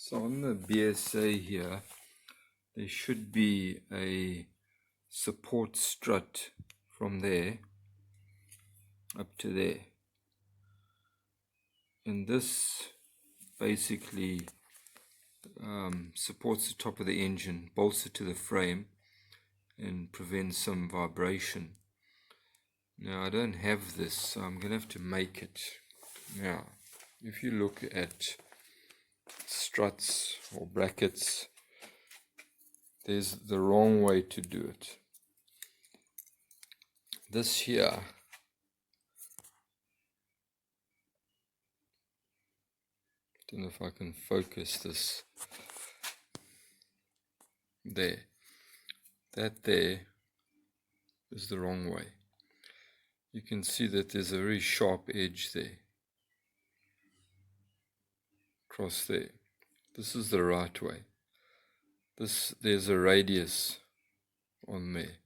So on the BSA here, there should be a support strut from there up to there. And this basically supports the top of the engine, bolts it to the frame, and prevents some vibration. Now I don't have this, so I'm going to have to make it. Now, if you look at struts or brackets, there's the wrong way to do it. This here don't know if I can focus this there. That there is the wrong way. You can see that there's a very sharp edge there, across there. This is the right way. There's a radius on there.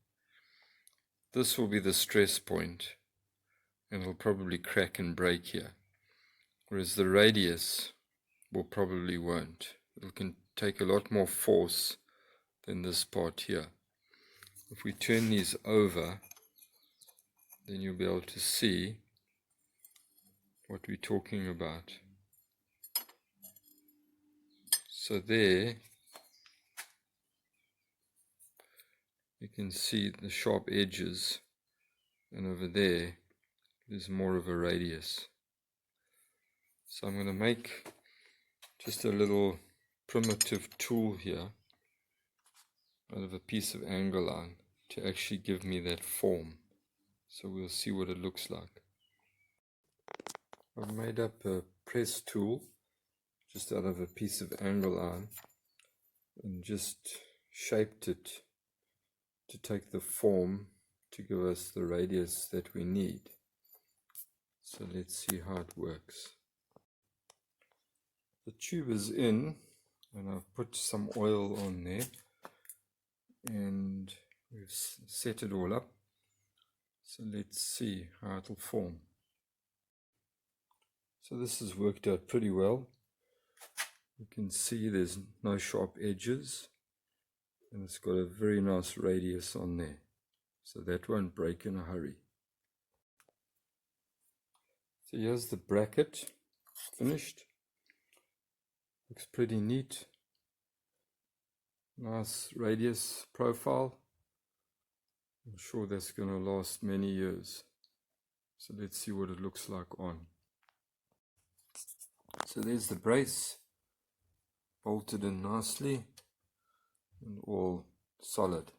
This will be the stress point, and it'll probably crack and break here. Whereas the radius probably won't. It can take a lot more force than this part here. If we turn these over, then you'll be able to see what we're talking about. So there, you can see the sharp edges, and over there, there's more of a radius. So I'm going to make just a little primitive tool here out of a piece of angle line to actually give me that form. So we'll see what it looks like. I've made up a press tool just out of a piece of angle iron and just shaped it to take the form to give us the radius that we need. So let's see how it works. The tube is in, and I've put some oil on there, and we've set it all up. So let's see how it'll form. So this has worked out pretty well. You can see there's no sharp edges, and it's got a very nice radius on there, so that won't break in a hurry. So here's the bracket finished. Looks pretty neat. Nice radius profile. I'm sure that's going to last many years. So let's see what it looks like on. So there's the brace, bolted in nicely and all solid.